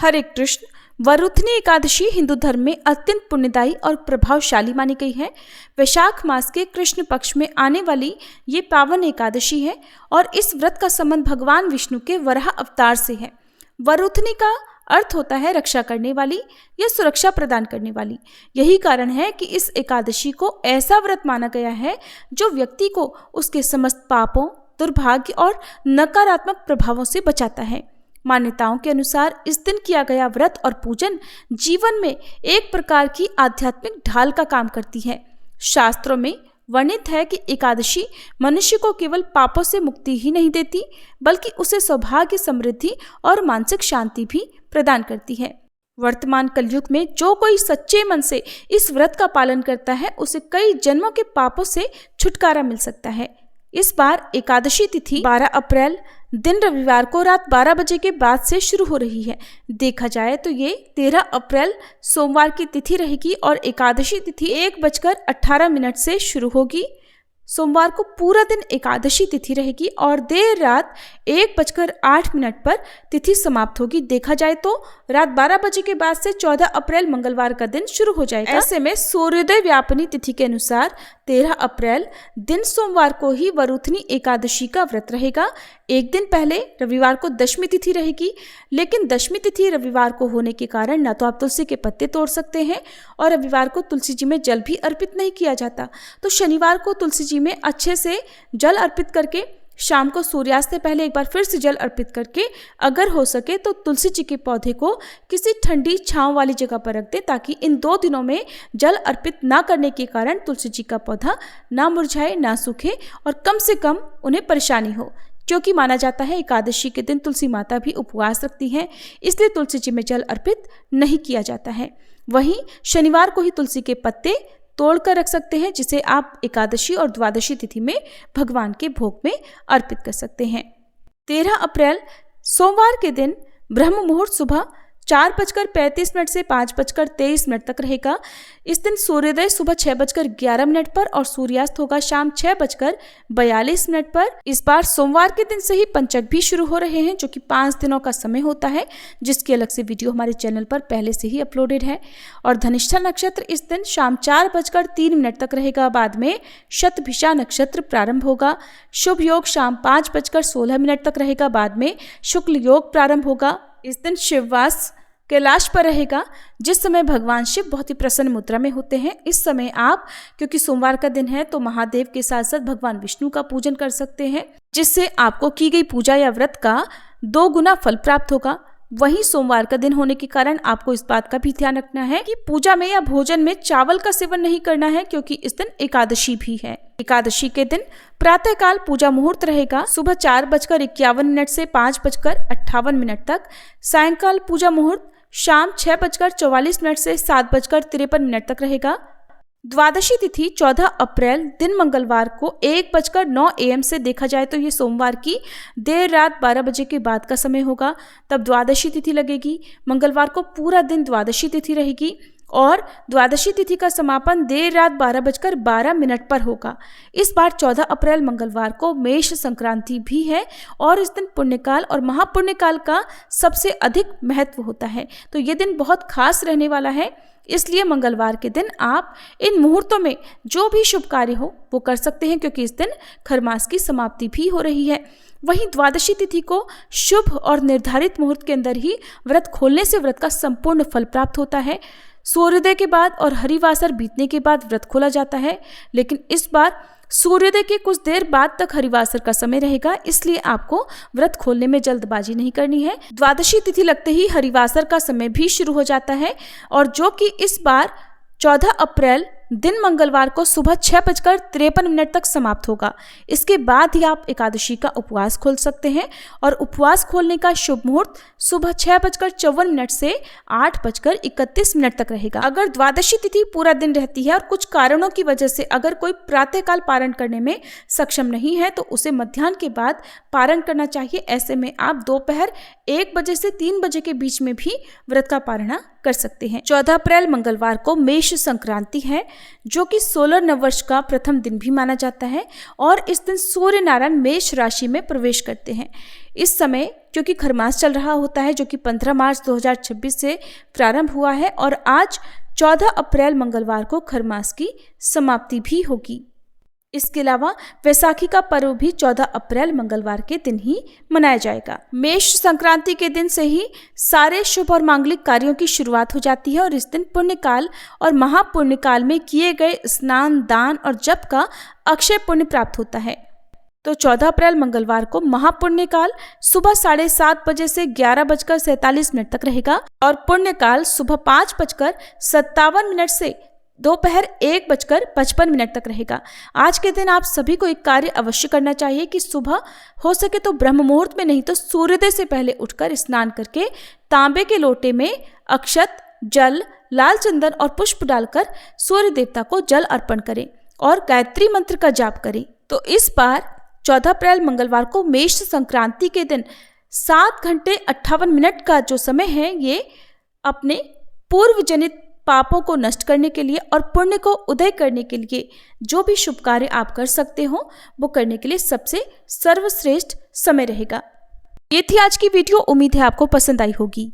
हरे कृष्ण। वरुथनी एकादशी हिंदू धर्म में अत्यंत पुण्यदायी और प्रभावशाली मानी गई है। वैशाख मास के कृष्ण पक्ष में आने वाली ये पावन एकादशी है और इस व्रत का संबंध भगवान विष्णु के वराह अवतार से है। वरुथनी का अर्थ होता है रक्षा करने वाली या सुरक्षा प्रदान करने वाली। यही कारण है कि इस एकादशी को ऐसा व्रत माना गया है जो व्यक्ति को उसके समस्त पापों, दुर्भाग्य और नकारात्मक प्रभावों से बचाता है। मान्यताओं के अनुसार इस दिन किया गया व्रत और पूजन जीवन में एक प्रकार की आध्यात्मिक ढाल का काम करती है। शास्त्रों में वर्णित है कि एकादशी मनुष्य को केवल पापों से मुक्ति ही नहीं देती, बल्कि उसे सौभाग्य, समृद्धि और मानसिक शांति भी प्रदान करती है। वर्तमान कलयुग में जो कोई सच्चे मन से इस व्रत का पालन करता है, उसे कई जन्मों के पापों से छुटकारा मिल सकता है। इस बार एकादशी तिथि 12 अप्रैल दिन रविवार को रात 12 बजे के बाद से शुरू हो रही है। देखा जाए तो ये 13 अप्रैल सोमवार की तिथि रहेगी और एकादशी तिथि 1:18 से शुरू होगी। सोमवार को पूरा दिन एकादशी तिथि रहेगी और देर रात 1:08 पर तिथि समाप्त होगी। देखा जाए तो रात 12 बजे के बाद से 14 अप्रैल मंगलवार का दिन शुरू हो जाएगा। ऐसे में सूर्योदय व्यापनी तिथि के अनुसार 13 अप्रैल दिन सोमवार को ही वरुथनी एकादशी का व्रत रहेगा। एक दिन पहले रविवार को दशमी तिथि रहेगी, लेकिन दशमी तिथि रविवार को होने के कारण न तो आप तुलसी के पत्ते तोड़ सकते हैं और रविवार को तुलसी जी में जल भी अर्पित नहीं किया जाता। तो शनिवार को तुलसी जी में अच्छे से जल अर्पित करके शाम को सूर्यास्त से पहले एक बार फिर से जल अर्पित करके अगर हो सके तो तुलसी जी के पौधे को किसी ठंडी छांव वाली जगह पर रख दें, ताकि इन 2 दिनों में जल अर्पित ना करने के कारण तुलसी जी का पौधा ना मुरझाए, ना सूखे और कम से कम उन्हें परेशानी हो। क्योंकि माना जाता है एकादशी के दिन तुलसी माता भी उपवास रखती हैं, इसलिए तुलसी जी में जल अर्पित नहीं किया जाता है। वहीं शनिवार को ही तुलसी के पत्ते तोड़ कर रख सकते हैं, जिसे आप एकादशी और द्वादशी तिथि में भगवान के भोग में अर्पित कर सकते हैं। 13 अप्रैल सोमवार के दिन ब्रह्म मुहूर्त सुबह 4:35 से 5:23 तक रहेगा। इस दिन सूर्योदय सुबह 6:11 पर और सूर्यास्त होगा शाम 6:42 पर। इस बार सोमवार के दिन से ही पंचक भी शुरू हो रहे हैं, जो कि 5 दिनों का समय होता है, जिसकी अलग से वीडियो हमारे चैनल पर पहले से ही अपलोडेड है। और धनिष्ठा नक्षत्र इस दिन शाम 4:03 तक रहेगा। बाद में शतभिषा नक्षत्र प्रारंभ होगा। शुभ योग शाम 5:16 तक रहेगा। बाद में शुक्ल योग प्रारंभ होगा। इस दिन शिववास कैलाश पर रहेगा, जिस समय भगवान शिव बहुत ही प्रसन्न मुद्रा में होते हैं। इस समय आप, क्योंकि सोमवार का दिन है, तो महादेव के साथ साथ भगवान विष्णु का पूजन कर सकते हैं, जिससे आपको की गई पूजा या व्रत का 2 गुना फल प्राप्त होगा। वहीं सोमवार का दिन होने के कारण आपको इस बात का भी ध्यान रखना है कि पूजा में या भोजन में चावल का सेवन नहीं करना है, क्योंकि इस दिन एकादशी भी है। एकादशी के दिन प्रातःकाल पूजा मुहूर्त रहेगा सुबह 4:51 से 5:58 तक। सायंकाल पूजा मुहूर्त शाम 6:44 से 7:53 तक रहेगा। द्वादशी तिथि 14 अप्रैल दिन मंगलवार को 1:09 AM से देखा जाए तो ये सोमवार की देर रात 12 बजे के बाद का समय होगा, तब द्वादशी तिथि लगेगी। मंगलवार को पूरा दिन द्वादशी तिथि रहेगी और द्वादशी तिथि का समापन देर रात 12:12 पर होगा। इस बार 14 अप्रैल मंगलवार को मेष संक्रांति भी है और इस दिन पुण्यकाल और महापुण्यकाल का सबसे अधिक महत्व होता है, तो ये दिन बहुत खास रहने वाला है। इसलिए मंगलवार के दिन आप इन मुहूर्तों में जो भी शुभ कार्य हो वो कर सकते हैं, क्योंकि इस दिन खरमास की समाप्ति भी हो रही है। वहीं द्वादशी तिथि को शुभ और निर्धारित मुहूर्त के अंदर ही व्रत खोलने से व्रत का संपूर्ण फल प्राप्त होता है। सूर्योदय के बाद और हरिवासर बीतने के बाद व्रत खोला जाता है, लेकिन इस बार सूर्योदय के कुछ देर बाद तक हरिवासर का समय रहेगा, इसलिए आपको व्रत खोलने में जल्दबाजी नहीं करनी है। द्वादशी तिथि लगते ही हरिवासर का समय भी शुरू हो जाता है और जो कि इस बार 14 अप्रैल दिन मंगलवार को सुबह 6:53 तक समाप्त होगा। इसके बाद ही आप एकादशी का उपवास खोल सकते हैं और उपवास खोलने का शुभ मुहूर्त सुबह 6:54 से 8:31 तक रहेगा। अगर द्वादशी तिथि पूरा दिन रहती है और कुछ कारणों की वजह से अगर कोई प्रातःकाल पारण करने में सक्षम नहीं है तो उसे मध्याह्न के बाद पारण करना चाहिए। ऐसे में आप दोपहर 1 बजे से 3 बजे के बीच में भी व्रत का पारणा कर सकते हैं। 14 अप्रैल मंगलवार को मेष संक्रांति है, जो कि सोलर नववर्ष का प्रथम दिन भी माना जाता है और इस दिन सूर्य नारायण मेष राशि में प्रवेश करते हैं। इस समय क्योंकि खरमास चल रहा होता है, जो कि 15 मार्च 2026 से प्रारंभ हुआ है और आज 14 अप्रैल मंगलवार को खरमास की समाप्ति भी होगी। इसके अलावा वैसाखी का पर्व भी 14 अप्रैल मंगलवार के दिन ही मनाया जाएगा। मेष संक्रांति के दिन से ही सारे शुभ और मांगलिक कार्यों की शुरुआत हो जाती है और इस दिन पुण्यकाल और महापुण्यकाल में किए गए स्नान, दान और जप का अक्षय पुण्य प्राप्त होता है। तो 14 अप्रैल मंगलवार को महापुण्यकाल सुबह 7:30 बजे से 11:47 तक रहेगा और पुण्यकाल सुबह 5:57 से दोपहर 1:55 तक रहेगा। आज के दिन आप सभी को एक कार्य अवश्य करना चाहिए कि सुबह हो सके तो ब्रह्म मुहूर्त में, नहीं तो सूर्योदय से पहले उठकर स्नान करके तांबे के लोटे में अक्षत, जल, लाल चंदन और पुष्प डालकर सूर्य देवता को जल अर्पण करें और गायत्री मंत्र का जाप करें। तो इस बार 14 अप्रैल मंगलवार को मेष संक्रांति के दिन 7:58 का जो समय है, ये अपने पूर्व जनित पापों को नष्ट करने के लिए और पुण्य को उदय करने के लिए जो भी शुभ कार्य आप कर सकते हो वो करने के लिए सबसे सर्वश्रेष्ठ समय रहेगा। ये थी आज की वीडियो। उम्मीद है आपको पसंद आई होगी।